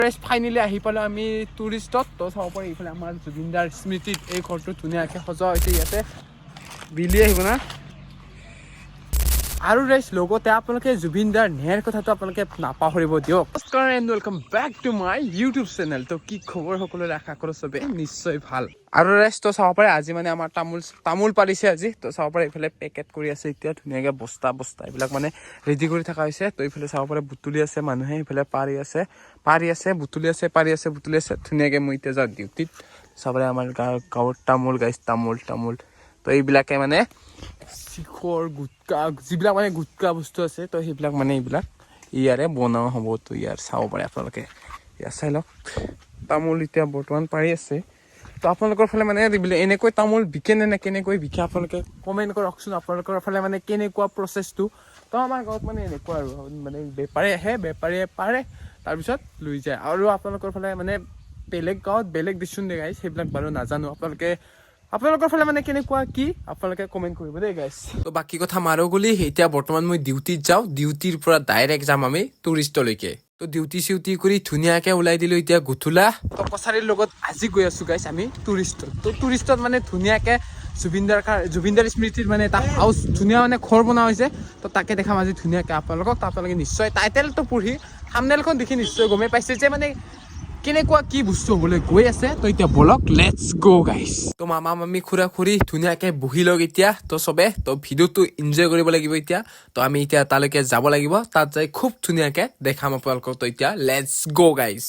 Finally আহি পালোঁ আমি টুৰিষ্টত। তো চাব পাৰি এইফালে আমাৰ জুবিনদাৰ স্মৃতিত এই ঘৰটো ধুনীয়াকৈ সজোৱা হৈছে। ইয়াতে বিলি আহিব না আৰু লগতে আপোনালোকে জুবিনদাৰ ন্যায়ৰ কথাটো আপোনালোকে নাপাহৰিব দিয়ক। নমস্কাৰ and welcome back to my YouTube channel. তো কি খবৰ সকলোৰে, আশা কৰোঁ চবে নিশ্চয় ভাল। আৰু তো চাব পাৰে আজি মানে আমাৰ তামোল পাৰিছে আজি। তো চাব পাৰে এইফালে পেকেট কৰি আছে এতিয়া ধুনীয়াকৈ বস্তা এইবিলাক মানে ৰেডি কৰি থকা হৈছে। তো এইফালে চাব পাৰে বুটলি আছে মানুহে, এইফালে পাৰি আছে বুটলি আছে ধুনীয়াকৈ। মই এতিয়া যাওঁ ডিউটিত। চাব পাৰে আমাৰ গাঁৱৰ তামোল গাইছ তামোল। তো এইবিলাকে মানে শিখৰ গুটকা যিবিলাক মানে গুটকা বস্তু আছে, তো সেইবিলাক মানে এইবিলাক ইয়াৰে বনোৱা হ'ব। তো ইয়াৰ চাব পাৰে আপোনালোকে, ইয়াৰ চাই লওক তামোল এতিয়া বৰ্তমান পাৰি আছে। তো আপোনালোকৰ ফালে মানে এনেকৈ তামোল বিকে নে কেনেকৈ বিকে আপোনালোকে কমেণ্ট কৰকচোন। আপোনালোকৰ ফালে মানে কেনেকুৱা প্ৰচেছটো। তো আমাৰ গাঁৱত মানে এনেকুৱা আৰু মানে বেপাৰীয়ে পাৰে তাৰপিছত লৈ যায়। আৰু আপোনালোকৰ ফালে মানে বেলেগ গাঁৱত বেলেগ ডিচিশ্যন দিয়ে গাইছ, সেইবিলাক বাৰু নাজানো। আপোনালোকৰ ফালে মানে কেনেকুৱা কি আপোনালোকে কমেণ্ট কৰিব দেই গাইছ। তো বাকী কথা মাৰো গলি এতিয়া বৰ্তমান মই ডিউটিত যাওঁ। ডিউটিৰ পৰা ডাইৰেক্ট যাম আমি টুৰিষ্টলৈকে। তো ডিউটি কৰি ধুনীয়াকৈ ওলাই দিলোঁ এতিয়া গুঠোলা। তো কছাৰীৰ লগত আজি গৈ আছোঁ গাইছ আমি টুৰিষ্টত। তো টুৰিষ্টত মানে ধুনীয়াকৈ জুবিনদাৰ স্মৃতিৰ মানে এটা হাউচ ধুনীয়া মানে ঘৰ বনোৱা হৈছে। তো তাকে দেখাম আজি ধুনীয়াকৈ আপোনালোকক। তো আপোনালোকে নিশ্চয় টাইটেলটো পঢ়ি থাম্বনেইলখন দেখি নিশ্চয় গমেই পাইছে যে মানে কেনেকুৱা কি বস্তু হ'বলৈ গৈ আছে। তো এতিয়া বলক লেটছ গো গাইছ। তো মামী খুৰা ধুনীয়াকৈ বহি লওক এতিয়া। তো চবে তো ভিডিঅ'টো এনজয় কৰিব লাগিব এতিয়া। তো আমি এতিয়া তালৈকে যাব লাগিব, তাত যাই খুব ধুনীয়াকৈ দেখাম আপোনালোকক। তো এতিয়া লেটছ গো গাইছ।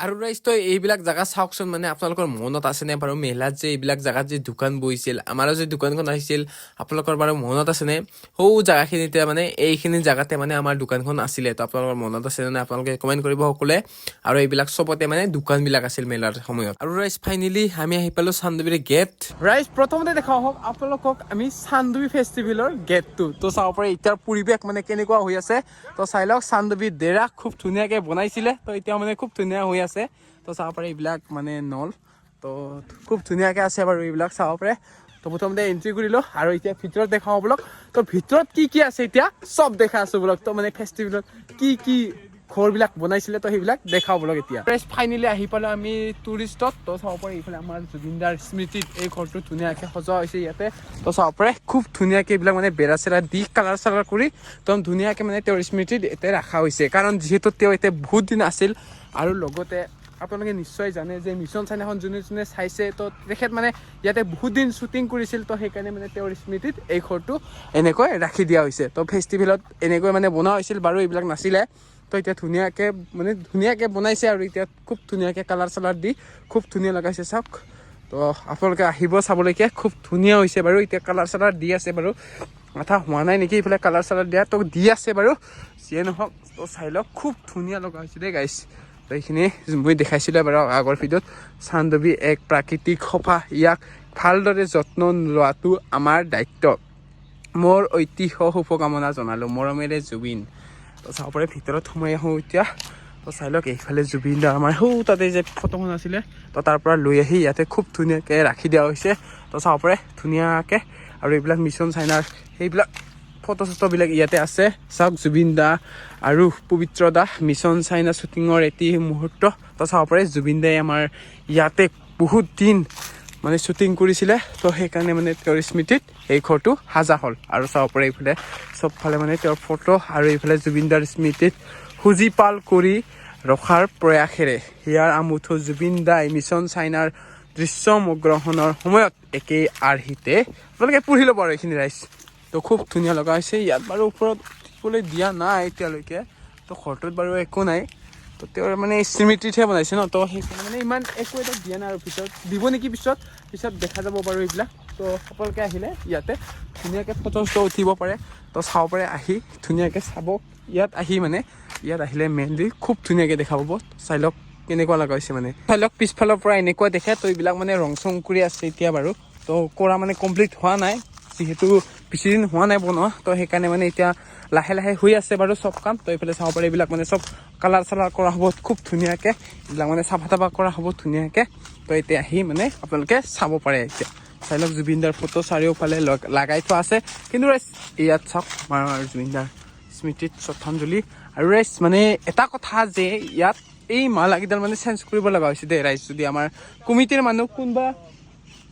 আৰু তো এইবিলাক জেগা চাওকচোন, মানে আপোনালোকৰ মনত আছেনে বাৰু মেলাত যে এইবিলাক জেগাত যে দোকান বহিছিল, আমাৰো যে দোকানখন আহিছিল, আপোনালোকৰ বাৰু মনত আছেনে? সৌ জেগাখিনিতে মানে এইখিনি জেগাতে মানে আমাৰ দোকানখন আছিলে। তো আপোনালোকৰ মনত আছেনে নাই আপোনালোকে কমেণ্ট কৰিব সকলোৱে। আৰু এইবিলাক চবতে মানে দোকানবিলাক আছিল মেলাৰ সময়ত। আৰু ফাইনেলি আমি আহি পালোঁ চান্দুবিৰ গেট। প্ৰথমতে দেখাওঁ হওক আপোনালোকক আমি চান্দুবি ফেষ্টিভেলৰ গেটটো। তো চাব পাৰে এতিয়াৰ পৰিৱেশ মানে কেনেকুৱা হৈ আছে। তো চাই লওক চান্দুবি ডেৰা খুব ধুনীয়াকৈ বনাইছিলে। তো এতিয়া মানে খুব ধুনীয়া হৈ আছে। তো চাব পাৰে এইবিলাক মানে নল, তো খুব ধুনীয়াকৈ আছে বাৰু এইবিলাক চাব পাৰে। তো প্ৰথমতে এণ্ট্ৰি কৰিলোঁ আৰু এতিয়া ভিতৰত দেখাওঁ বোলক। তো ভিতৰত কি আছে এতিয়া চব দেখা আছোঁ বোলক। তো মানে ফেষ্টিভেলত কি ঘৰবিলাক বনাইছিলে, তো সেইবিলাক দেখাওঁ বোলক এতিয়া। ফাইনেলি আহি পালোঁ আমি টুৰিষ্টত। তো চাব পাৰে এইফালে আমাৰ জুবিনদাৰ স্মৃতিত এই ঘৰটো ধুনীয়াকৈ সজোৱা হৈছে ইয়াতে। তো চাব পাৰে খুব ধুনীয়াকৈ এইবিলাক মানে বেৰা চেৰা দি কালাৰ কৰি একদম ধুনীয়াকৈ মানে তেওঁৰ স্মৃতিত এতিয়া ৰখা হৈছে। কাৰণ যিহেতু তেওঁ এতিয়া বহুত দিন আছিল। আৰু লগতে আপোনালোকে নিশ্চয় জানে যে মিছন চাইনাখন যোনে চাইছে, তো তেখেত মানে ইয়াতে বহুত দিন শ্বুটিং কৰিছিল। তো সেইকাৰণে মানে তেওঁৰ স্মৃতিত এই ঘৰটো এনেকৈ ৰাখি দিয়া হৈছে। তো ফেষ্টিভেলত এনেকৈ মানে বনোৱা হৈছিল বাৰু, এইবিলাক নাছিলে। তো এতিয়া ধুনীয়াকৈ বনাইছে আৰু এতিয়া খুব ধুনীয়াকৈ কালাৰ দি খুব ধুনীয়া লগাইছে চাওক। তো আপোনালোকে আহিব চাবলৈকে, খুব ধুনীয়া হৈছে বাৰু। এতিয়া কালাৰ দি আছে বাৰু, মাথা হোৱা নাই নেকি এইফালে কালাৰ দিয়া। তো দি আছে বাৰু, যিয়ে নহওক। তো চাই লওক খুব ধুনীয়া লগা হৈছে দেই গাইছ। তো এইখিনি মই দেখাইছিলোঁ বাৰু আগৰ ভিডিঅ'ত। চান্দুবি এক প্ৰাকৃতিক সভা, ইয়াক ভালদৰে যত্ন লোৱাটো আমাৰ দায়িত্ব। মোৰ ঐতিহ্য শুভকামনা জনালোঁ, মৰমেৰে জুবিন। তো চাব পাৰে ভিতৰত সোমাই আহোঁ এতিয়া। তো চাই লওক এইফালে জুবিন দা আমাৰ তাতে যে ফটোখন আছিলে, তো তাৰ পৰা লৈ আহি ইয়াতে খুব ধুনীয়াকৈ ৰাখি দিয়া হৈছে। তো চাব পাৰে ধুনীয়াকৈ। আৰু এইবিলাক মিছন চাইনাৰ সেইবিলাক ফটোবিলাক ইয়াতে আছে চাওক। জুবিন দা আৰু পবিত্ৰ দা মিছন চাইনা শ্বুটিঙৰ এটি মুহূৰ্ত। তো চাব পাৰে জুবিন দাই আমাৰ ইয়াতে বহুত দিন মানে শ্বুটিং কৰিছিলে। তো সেইকাৰণে মানে তেওঁৰ স্মৃতিত এই ঘৰটো সাজা হ'ল। আৰু চাব পাৰে এইফালে চবফালে মানে তেওঁৰ ফটো, আৰু এইফালে জুবিনদাৰ স্মৃতিত সুজিপাল কৰি ৰখাৰ প্ৰয়াসেৰে ইয়াৰ আমুঠো জুবিন দাই মিছন চাইনাৰ দৃশ্যগ্ৰহণৰ সময়ত একেই আৰ্হিতে আপোনালোকে পঢ়ি ল'ব আৰু এইখিনি ৰাইজ। তো খুব ধুনীয়া লগা হৈছে। ইয়াত বাৰু ওপৰত উঠিবলৈ দিয়া নাই এতিয়ালৈকে। তো ঘৰটোত বাৰু একো নাই। তো তেওঁৰ মানে স্মৃতিতহে বনাইছে ন। তো সেইকাৰণে মানে ইমান একো এটা দিয়া নাই আৰু পিছত দিব নেকি, পিছত দেখা যাব বাৰু এইবিলাক। তো সকলোকে আহিলে ইয়াতে ধুনীয়াকৈ ফটো উঠিব পাৰে। তো চাব পাৰে আহি ধুনীয়াকৈ চাব। ইয়াত আহিলে মেইনলি খুব ধুনীয়াকৈ দেখা পাব। চাই লওক কেনেকুৱা লগা হৈছে মানে। চাই লওক পিছফালৰ পৰা এনেকুৱা দেখে। তো এইবিলাক মানে ৰং চং কৰি আছে এতিয়া বাৰু। তো কৰা মানে কমপ্লিট হোৱা নাই, যিহেতু বেছিদিন হোৱা নাই বনোৱা। তো সেইকাৰণে মানে এতিয়া লাহে হৈ আছে বাৰু চব কাম। তো এইফালে চাব পাৰে এইবিলাক মানে চব কালাৰ কৰা হ'ব খুব ধুনীয়াকৈ। এইবিলাক মানে চাফা কৰা হ'ব ধুনীয়াকৈ। তো এতিয়া আহি মানে আপোনালোকে চাব পাৰে এতিয়া। চাই লওক জুবিনদাৰ ফটো চাৰিওফালে লগাই থোৱা আছে। কিন্তু ইয়াত চাওক আমাৰ জুবিনদাৰ স্মৃতিত শ্ৰদ্ধাঞ্জলি। আৰু মানে এটা কথা যে ইয়াত এই মালাকেইডাল মানে চেঞ্জ কৰিব লগা হৈছে দেই ৰাইজ। যদি আমাৰ কমিটিৰ মানুহ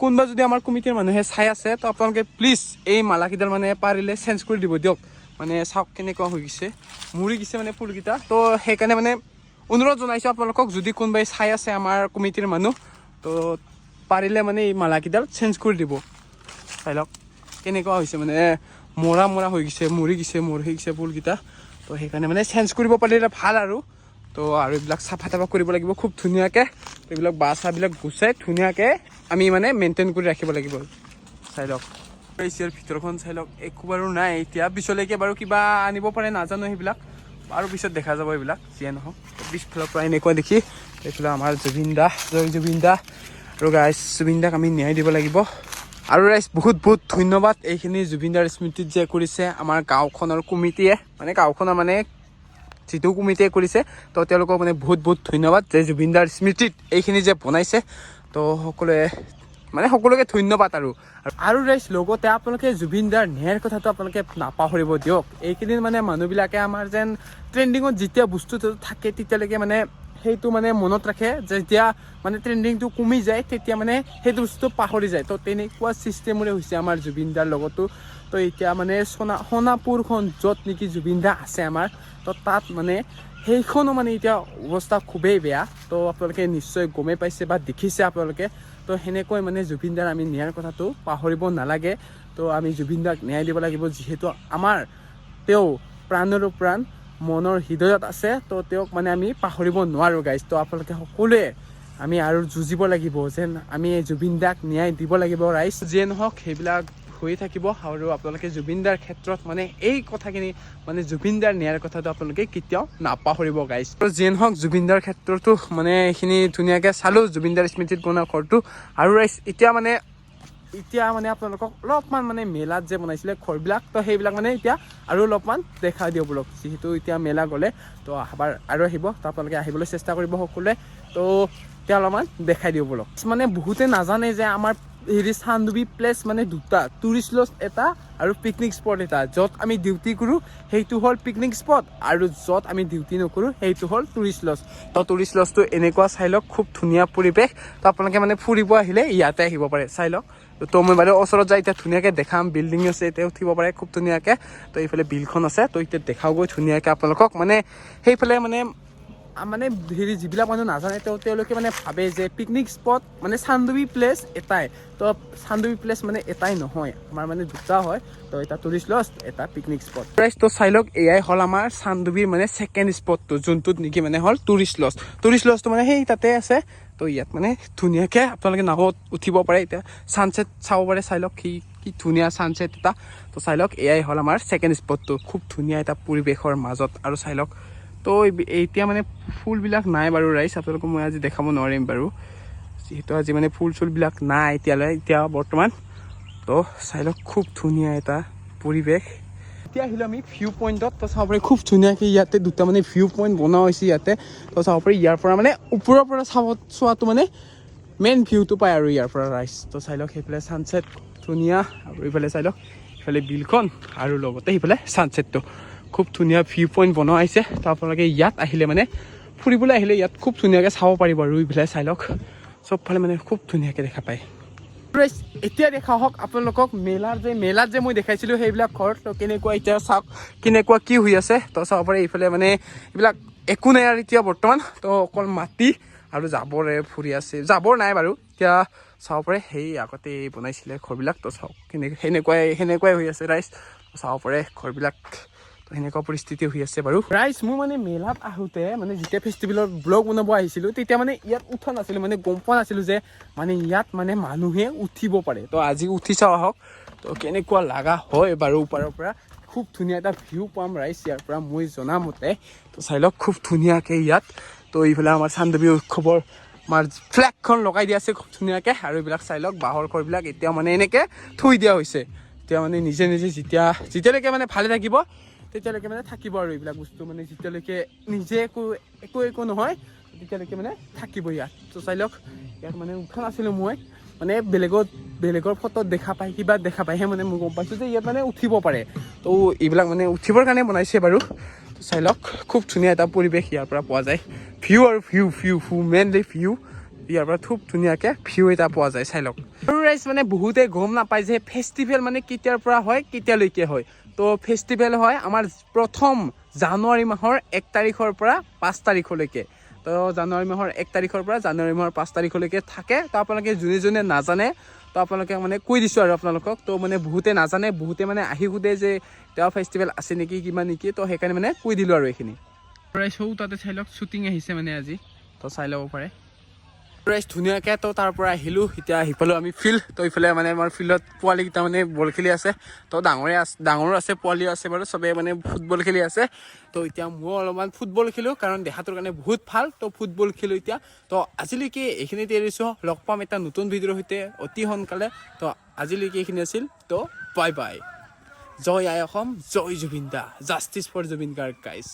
কোনোবা যদি আমাৰ কমিটিৰ মানুহে চাই আছে তো আপোনালোকে প্লিজ এই মালাকেইডাল মানে পাৰিলে চেঞ্জ কৰি দিব দিয়ক। মানে চাওক কেনেকুৱা হৈ গৈছে, মৰি গৈছে মানে ফুলকেইটা। তো সেইকাৰণে মানে অনুৰোধ জনাইছোঁ আপোনালোকক, যদি কোনোবাই চাই আছে আমাৰ কমিটিৰ মানুহ তো পাৰিলে মানে এই মালাকেইডাল চেঞ্জ কৰি দিব। চাই লওক কেনেকুৱা হৈছে, মানে মৰা হৈ গৈছে, মৰি গৈছে ফুলকেইটা। তো সেইকাৰণে মানে চেঞ্জ কৰিব পাৰিলে ভাল আৰু। তো আৰু এইবিলাক চাফা কৰিব লাগিব খুব ধুনীয়াকৈ। তো এইবিলাক বাছাবিলাক গুচাই ধুনীয়াকৈ আমি মানে মেইনটেইন কৰি ৰাখিব লাগিব। চাই লওক এচিয়াৰ ভিতৰখন চাই লওক, একো বাৰু নাই এতিয়া। পিছলৈকে বাৰু কিবা আনিব পাৰে নাজানো, সেইবিলাক আৰু পিছত দেখা যাব। এইবিলাক যিয়ে নহওক, পিছফালৰ পৰা এনেকুৱা দেখি এইফালে আমাৰ জুবিন দা, জয় জুবিন দা। আৰু গাইজ জুবিন দাক আমি ন্যায় দিব লাগিব। আৰু ৰাইজ বহুত ধন্যবাদ এইখিনি জুবিন দাৰ স্মৃতিত যে কৰিছে আমাৰ গাঁওখনৰ কমিটিয়ে, মানে গাঁওখনৰ মানে যিটো কমিটিয়ে কৰিছে। তো তেওঁলোকক মানে বহুত ধন্যবাদ যে জুবিন দাৰ স্মৃতিত এইখিনি যে বনাইছে। তো সকলোকে ধন্যবাদ। আৰু ৰাইজ লগতে আপোনালোকে জুবিন দাৰ ন্যায়ৰ কথাটো আপোনালোকে নাপাহৰিব দিয়ক। এইকেইদিন মানে মানুহবিলাকে আমাৰ যেন ট্ৰেণ্ডিঙত যেতিয়া বস্তুটো থাকে তেতিয়ালৈকে মানে সেইটো মানে মনত ৰাখে, যেতিয়া মানে ট্ৰেণ্ডিংটো কমি যায় তেতিয়া মানে সেইটো বস্তু পাহৰি যায়। তো তেনেকুৱা চিষ্টেমৰে হৈছে আমাৰ জুবিন দাৰ লগতো। তো এতিয়া মানে সোণাপুৰখন য'ত নেকি জুবিন দা আছে আমাৰ, তো তাত মানে সেইখনো মানে এতিয়া অৱস্থা খুবেই বেয়া। তো আপোনালোকে নিশ্চয় গমেই পাইছে বা দেখিছে আপোনালোকে। তো সেনেকৈ মানে জুবিন দাৰ আমি ন্যায়ৰ কথাটো পাহৰিব নালাগে। তো আমি জুবিন দাক ন্যায় দিব লাগিব, যিহেতু আমাৰ তেওঁ প্ৰাণৰো প্ৰাণ, মনৰ হৃদয়ত আছে। তো তেওঁক মানে আমি পাহৰিব নোৱাৰোঁ গাইজ। তো আপোনালোকে সকলোৱে আমি আৰু যুঁজিব লাগিব যেন আমি জুবিন দাক ন্যায় দিব লাগিব ৰাইজ। যিয়ে নহওক সেইবিলাক হৈ থাকিব। আৰু আপোনালোকে জুবিন দাৰ ক্ষেত্ৰত মানে এই কথাখিনি মানে জুবিন দাৰ ন্যায়ৰ কথাটো আপোনালোকে কেতিয়াও নাপাহৰিব গাইজ। তো যিয়ে নহওক জুবিন দাৰ ক্ষেত্ৰতো মানে এইখিনি ধুনীয়াকৈ চালোঁ, জুবিন দাৰ স্মৃতিত বনোৱা ঘৰটো। আৰু ৰাইজ এতিয়া মানে আপোনালোকক অলপমান মানে মেলাত যে বনাইছিলে ঘৰবিলাক, তো সেইবিলাক মানে এতিয়া আৰু অলপমান দেখাই দিওঁ বলক। যিহেতু এতিয়া মেলা গ'লে তো আৰু আহিব, তো আপোনালোকে আহিবলৈ চেষ্টা কৰিব সকলোৱে। তো এতিয়া অলপমান দেখাই দিওঁ বলক। মানে বহুতে নাজানে যে আমাৰ চানডুবি প্লেচ মানে দুটা, টুৰিষ্ট লজ এটা আৰু পিকনিক স্পট এটা। য'ত আমি ডিউটি কৰোঁ সেইটো হ'ল পিকনিক স্পট, আৰু য'ত আমি ডিউটি নকৰোঁ সেইটো হ'ল টুৰিষ্ট লজ। তো টুৰিষ্ট লজটো এনেকুৱা চাই লওক, খুব ধুনীয়া পৰিৱেশ। তো আপোনালোকে মানে ফুৰিব আহিলে ইয়াতে আহিব পাৰে। চাই লওক। তো মই বাৰু ওচৰত যাই এতিয়া ধুনীয়াকৈ দেখাম। বিল্ডিং আছে, এতিয়া উঠিব পাৰে খুব ধুনীয়াকৈ। তো এইফালে বিলখন আছে, তো এতিয়া দেখাওগৈ ধুনীয়াকৈ আপোনালোকক। মানে সেইফালে মানে যিবিলাক মানুহ নাজানে তেওঁলোকে মানে ভাবে যে পিকনিক স্পট মানে চানডুবি প্লেচ এটাই। তো চানডুবি প্লেচ মানে এটাই নহয়, আমাৰ মানে দুটা হয়। তো এটা টুৰিষ্ট লজ, এটা পিকনিক স্পট। তো চাই লওক এয়াই হ'ল আমাৰ চানডুবিৰ মানে ছেকেণ্ড স্পটটো, যোনটোত নেকি মানে হ'ল টুৰিষ্ট লজ। টুৰিষ্ট লজটো মানে সেই তাতে আছে। তো ইয়াত মানে ধুনীয়াকৈ আপোনালোকে নাৱত উঠিব পাৰে, এতিয়া ছানছেট চাব পাৰে। চাই লওক কি ধুনীয়া ছানছেট এটা। তো চাই লওক এয়াই হ'ল আমাৰ ছেকেণ্ড স্পটটো, খুব ধুনীয়া এটা পৰিৱেশৰ মাজত। আৰু চাই লওক তো এতিয়া মানে ফুলবিলাক নাই বাৰু ৰাইজ, আপোনালোকক মই আজি দেখাব নোৱাৰিম বাৰু, যিহেতু আজি মানে ফুলবিলাক নাই এতিয়া বৰ্তমান। তো চাই লওক খুব ধুনীয়া এটা পৰিৱেশ। এতিয়া আহিলোঁ আমি ভিউ পইণ্টত। তো চাব পাৰি খুব ধুনীয়াকৈ ইয়াতে দুটা মানে ভিউ পইণ্ট বনোৱা হৈছে ইয়াতে। তো চাব পাৰি ইয়াৰ পৰা মানে ওপৰৰ পৰা চোৱাটো মানে মেইন ভিউটো পায় আৰু ইয়াৰ পৰা ৰাইজ। তো চাই লওক সেইফালে ছানছেট ধুনীয়া, আৰু এইফালে চাই লওক এইফালে বিলখন, আৰু লগতে সেইফালে ছানছেটটো। খুব ধুনীয়া ভিউ পইণ্ট বনোৱা হৈছে। তো আপোনালোকে ইয়াত আহিলে মানে ফুৰিবলৈ আহিলে ইয়াত খুব ধুনীয়াকৈ চাব পাৰিব। আৰু এইফালে চাই লওক চবফালে মানে খুব ধুনীয়াকৈ দেখা পায়। এতিয়া দেখা হওক আপোনালোকক মেলাত যে মই দেখাইছিলোঁ সেইবিলাক ঘৰ। তো কেনেকুৱা এতিয়া চাওক কেনেকুৱা কি হৈ আছে। তো চাব পাৰে এইফালে মানে এইবিলাক একো নাই আৰু এতিয়া বৰ্তমান। তো অকল মাটি আৰু জাবৰে ভৰি আছে, জাবৰ নাই বাৰু এতিয়া। চাব পাৰে সেই আগতে বনাইছিলে ঘৰবিলাক। তো চাওক সেনেকুৱাই হৈ আছে ৰাইজ। চাব পাৰে ঘৰবিলাক। তো সেনেকুৱা পৰিস্থিতি হৈ আছে বাৰু ৰাইজ। মই মানে মেলাত আহোঁতে মানে যেতিয়া ফেষ্টিভেলৰ ব্লগ বনাব আহিছিলোঁ তেতিয়া মানে ইয়াত উঠা নাছিলোঁ, মানে গম পোৱা নাছিলোঁ যে মানে ইয়াত মানে মানুহে উঠিব পাৰে। তো আজি উঠি চাওঁ আহক তো কেনেকুৱা লগা হয় বাৰু ওপৰৰ পৰা। খুব ধুনীয়া এটা ভিউ পাম ৰাইজ ইয়াৰ পৰা মই জনামতে। তো চাই লওক খুব ধুনীয়াকৈ ইয়াত। তো এইফালে আমাৰ চানডুবি উৎসৱৰ আমাৰ ফ্লেগখন লগাই দিয়া আছে খুব ধুনীয়াকৈ। আৰু এইবিলাক চাই লওক বাঁহৰ ঘৰবিলাক এতিয়া মানে এনেকৈ থৈ দিয়া হৈছে। এতিয়া মানে নিজে যেতিয়ালৈকে মানে ভালে থাকিব তেতিয়ালৈকে মানে থাকিব। আৰু এইবিলাক বস্তু মানে যেতিয়ালৈকে নিজে একো নহয় তেতিয়ালৈকে মানে থাকিব ইয়াত। তো চাই লওক ইয়াত মানে উঠা নাছিলোঁ মই, মানে বেলেগৰ ফটোত দেখা পাইহে মানে মই গম পাইছোঁ যে ইয়াত মানে উঠিব পাৰে। তো এইবিলাক মানে উঠিবৰ কাৰণে বনাইছে বাৰু। তো চাই লওক খুব ধুনীয়া এটা পৰিৱেশ ইয়াৰ পৰা পোৱা যায় ভিউ আৰু ভিউ মেইনলি ভিউ ইয়াৰ পৰা খুব ধুনীয়াকৈ ভিউ এটা পোৱা যায় চাই লওক আৰু ৰাইজ মানে বহুতে গম নাপায় যে ফেষ্টিভেল মানে কেতিয়াৰ পৰা হয় কেতিয়ালৈকে হয় তো ফেষ্টিভেল হয় আমাৰ প্ৰথম জানুৱাৰী মাহৰ 1 তাৰিখৰ পৰা 5 তাৰিখলৈকে তো জানুৱাৰী মাহৰ 1 তাৰিখৰ পৰা জানুৱাৰী মাহৰ 5 তাৰিখলৈকে থাকে তো আপোনালোকে যোনে নাজানে তো আপোনালোকে মানে কৈ দিছোঁ আৰু আপোনালোকক তো মানে বহুতে নাজানে বহুতে মানে আহি সোধে যে তেওঁ ফেষ্টিভেল আছে নেকি কিবা নেকি তো সেইকাৰণে মানে কৈ দিলোঁ আৰু এইখিনি ৰাইজ সৌ তাতে চাই লওক শ্বুটিং আহিছে মানে আজি তো চাই ল'ব পাৰে ৰাইজ ধুনীয়াকৈ তো তাৰ পৰা আহিলোঁ এতিয়া আহি পালোঁ আমি ফিল্ড তো এইফালে মানে আমাৰ ফিল্ডত পোৱালিকেইটা মানে বল খেলি আছে তো ডাঙৰো আছে পোৱালিও আছে বাৰু চবেই মানে ফুটবল খেলি আছে তো এতিয়া মই অলপমান ফুটবল খেলোঁ কাৰণ দেহাটোৰ কাৰণে বহুত ভাল তো ফুটবল খেলোঁ এতিয়া তো আজিলৈকে এইখিনিতে এৰিছোঁ লগ পাম এটা নতুন ভিডিঅ'ৰ সৈতে অতি সোনকালে তো আজিলৈকে এইখিনি আছিল তো বাই বাই জয় আই অসম জয় জুবিন দা justice for Zubeen Garg guys